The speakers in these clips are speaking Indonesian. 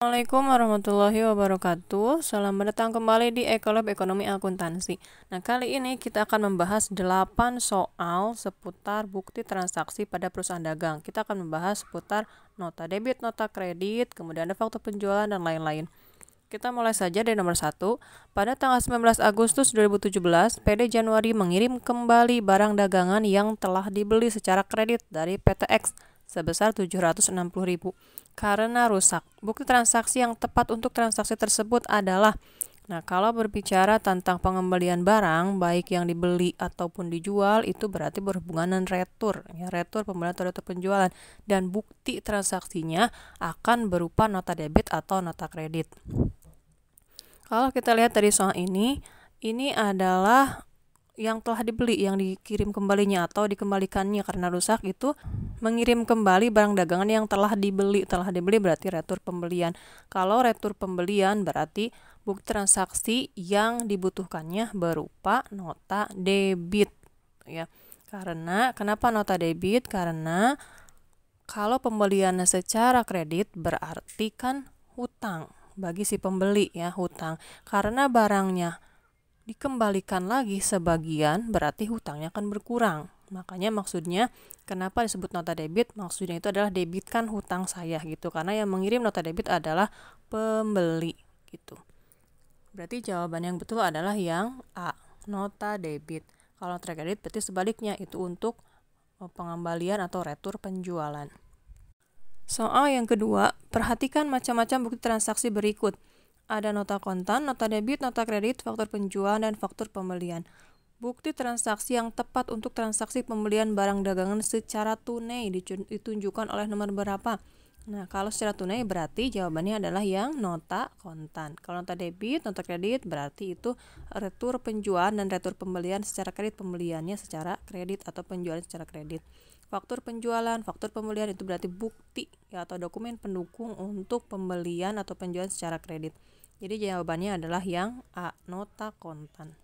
Assalamualaikum warahmatullahi wabarakatuh. Selamat datang kembali di Ekolab Ekonomi Akuntansi. Nah, kali ini kita akan membahas 8 soal seputar bukti transaksi pada perusahaan dagang. Kita akan membahas seputar nota debit, nota kredit, kemudian ada faktur penjualan dan lain-lain. Kita mulai saja dari nomor 1. Pada tanggal 19 Agustus 2017, PD Januari mengirim kembali barang dagangan yang telah dibeli secara kredit dari PT X sebesar 760.000 karena rusak. Bukti transaksi yang tepat untuk transaksi tersebut adalah, nah, kalau berbicara tentang pengembalian barang, baik yang dibeli ataupun dijual, itu berarti berhubungan dengan retur, ya, retur pembelian atau retur penjualan, dan bukti transaksinya akan berupa nota debit atau nota kredit. Kalau kita lihat dari soal ini adalah yang telah dibeli, yang dikirim kembalinya atau dikembalikannya karena rusak, itu mengirim kembali barang dagangan yang telah dibeli. Telah dibeli berarti retur pembelian. Kalau retur pembelian berarti bukti transaksi yang dibutuhkannya berupa nota debit, ya. Karena kenapa nota debit? Karena kalau pembeliannya secara kredit berarti kan hutang bagi si pembeli, ya, hutang. Karena barangnya dikembalikan lagi sebagian, berarti hutangnya akan berkurang. Makanya maksudnya kenapa disebut nota debit, maksudnya itu adalah debitkan hutang saya gitu, karena yang mengirim nota debit adalah pembeli gitu. Berarti jawaban yang betul adalah yang A, nota debit. Kalau nota kredit berarti sebaliknya, itu untuk pengembalian atau retur penjualan. Soal yang kedua, perhatikan macam-macam bukti transaksi berikut. Ada nota kontan, nota debit, nota kredit, faktur penjualan, dan faktur pembelian. Bukti transaksi yang tepat untuk transaksi pembelian barang dagangan secara tunai ditunjukkan oleh nomor berapa? Nah, kalau secara tunai berarti jawabannya adalah yang nota kontan. Kalau nota debit, nota kredit berarti itu retur penjualan dan retur pembelian secara kredit, pembeliannya secara kredit atau penjualan secara kredit. Faktur penjualan, faktur pembelian itu berarti bukti, ya, atau dokumen pendukung untuk pembelian atau penjualan secara kredit. Jadi jawabannya adalah yang A, nota kontan.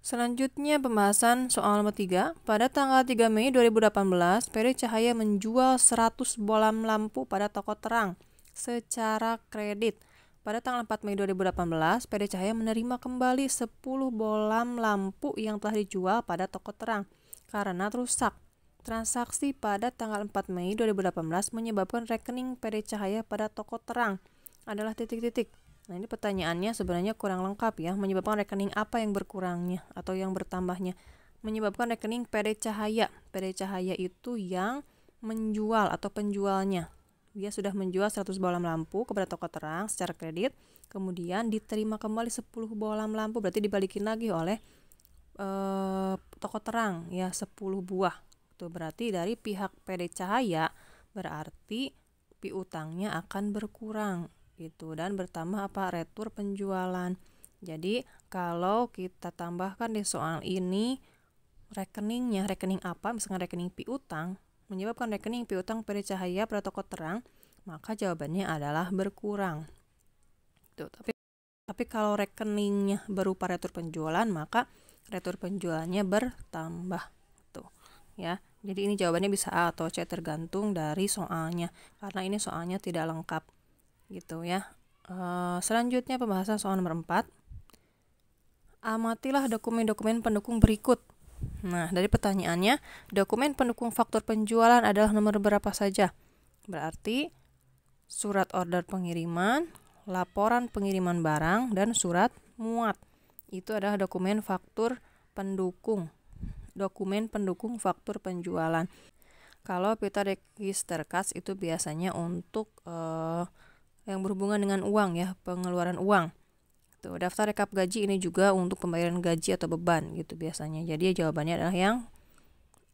Selanjutnya pembahasan soal nomor 3. Pada tanggal 3 Mei 2018, PD Cahaya menjual 100 bolam lampu pada toko terang secara kredit. Pada tanggal 4 Mei 2018, PD Cahaya menerima kembali 10 bolam lampu yang telah dijual pada toko terang karena rusak. Transaksi pada tanggal 4 Mei 2018 menyebabkan rekening PD Cahaya pada toko terang adalah titik-titik. Nah, ini pertanyaannya sebenarnya kurang lengkap, ya. Menyebabkan rekening apa yang berkurangnya atau yang bertambahnya? Menyebabkan rekening PD Cahaya. PD Cahaya itu yang menjual atau penjualnya. Dia sudah menjual 100 bolam lampu kepada toko terang secara kredit, kemudian diterima kembali 10 bolam lampu, berarti dibalikin lagi oleh toko terang, ya, 10 buah. Itu berarti dari pihak PD Cahaya berarti piutangnya akan berkurang gitu, dan bertambah apa? Retur penjualan. Jadi kalau kita tambahkan di soal ini rekeningnya, rekening apa, misalnya rekening piutang, menyebabkan rekening piutang PD Cahaya pada toko terang, maka jawabannya adalah berkurang. Tuh, tapi kalau rekeningnya berupa retur penjualan, maka retur penjualannya bertambah. Tuh, ya. Jadi ini jawabannya bisa A atau C tergantung dari soalnya, karena ini soalnya tidak lengkap gitu, ya. Selanjutnya pembahasan soal nomor 4. Amatilah dokumen-dokumen pendukung berikut. Nah, dari pertanyaannya, dokumen pendukung faktur penjualan adalah nomor berapa saja? Berarti surat order pengiriman, laporan pengiriman barang, dan surat muat. Itu adalah dokumen faktur pendukung. Dokumen pendukung faktur penjualan. Kalau Pita Register Kas itu biasanya untuk yang berhubungan dengan uang, ya, pengeluaran uang. Tuh, daftar rekap gaji ini juga untuk pembayaran gaji atau beban gitu biasanya. Jadi jawabannya adalah yang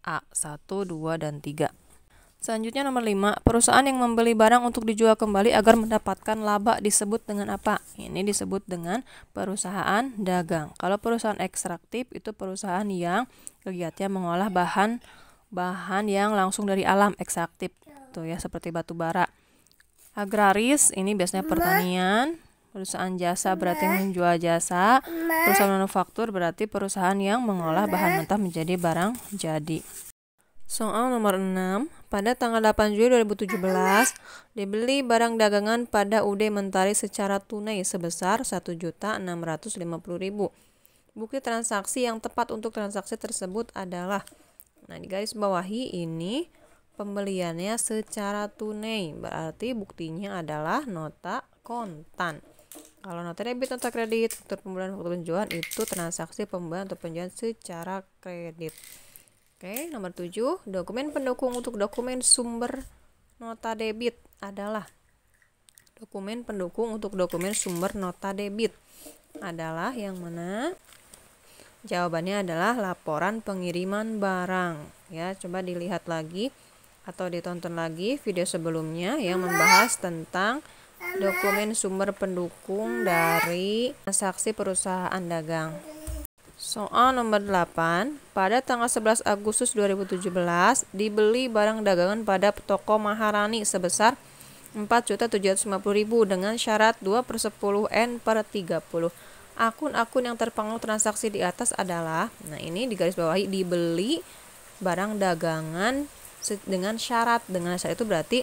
A, 1, 2, dan 3. Selanjutnya nomor 5, perusahaan yang membeli barang untuk dijual kembali agar mendapatkan laba disebut dengan apa? Ini disebut dengan perusahaan dagang. Kalau perusahaan ekstraktif itu perusahaan yang kegiatannya mengolah bahan yang langsung dari alam, ekstraktif. Tuh, ya, seperti batu bara. Agraris ini biasanya pertanian. Perusahaan jasa berarti menjual jasa. Perusahaan manufaktur berarti perusahaan yang mengolah bahan mentah menjadi barang jadi. Soal nomor 6. Pada tanggal 8 Juli 2017, dibeli barang dagangan pada UD Mentari secara tunai sebesar 1.650.000. Bukti transaksi yang tepat untuk transaksi tersebut adalah, nah di garis bawahi ini pembeliannya secara tunai, berarti buktinya adalah nota kontan. Kalau nota debit, nota kredit, faktur pembelian, faktur penjualan itu transaksi pembelian atau penjualan secara kredit. Oke, nomor 7, dokumen pendukung untuk dokumen sumber nota debit adalah dokumen pendukung untuk dokumen sumber nota debit adalah yang mana? Jawabannya adalah laporan pengiriman barang. Ya, coba dilihat lagi atau ditonton lagi video sebelumnya yang membahas tentang dokumen sumber pendukung dari transaksi perusahaan dagang. Soal nomor 8, pada tanggal 11 Agustus 2017 dibeli barang dagangan pada toko Maharani sebesar 4.750.000 dengan syarat 2/10 N/30. Akun-akun yang terpengaruh transaksi di atas adalah, nah ini di garis bawahi, dibeli barang dagangan dengan syarat. Dengan syarat itu berarti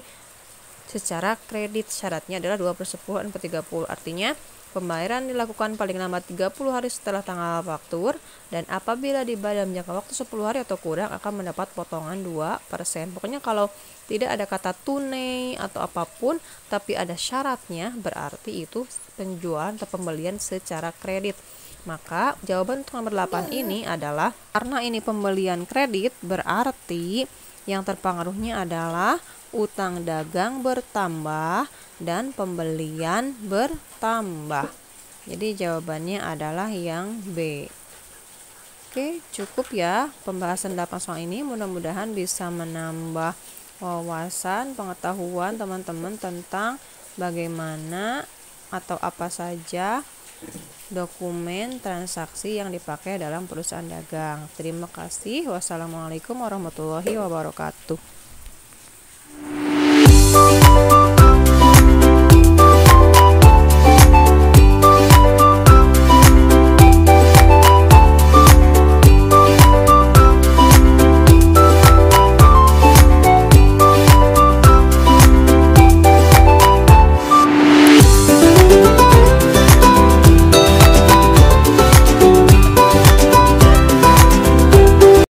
secara kredit, syaratnya adalah 2/10 N/30. Artinya pembayaran dilakukan paling lambat 30 hari setelah tanggal faktur, dan apabila dibayar dalam jangka waktu 10 hari atau kurang akan mendapat potongan 2%. Pokoknya kalau tidak ada kata tunai atau apapun tapi ada syaratnya, berarti itu penjualan atau pembelian secara kredit. Maka jawaban untuk nomor 8 ini adalah, karena ini pembelian kredit, berarti yang terpengaruhnya adalah utang dagang bertambah dan pembelian bertambah. Jadi jawabannya adalah yang B. Oke, cukup ya pembahasan 8 soal ini. Mudah-mudahan bisa menambah wawasan, pengetahuan teman-teman tentang bagaimana atau apa saja dokumen transaksi yang dipakai dalam perusahaan dagang. Terima kasih. Wassalamualaikum warahmatullahi wabarakatuh.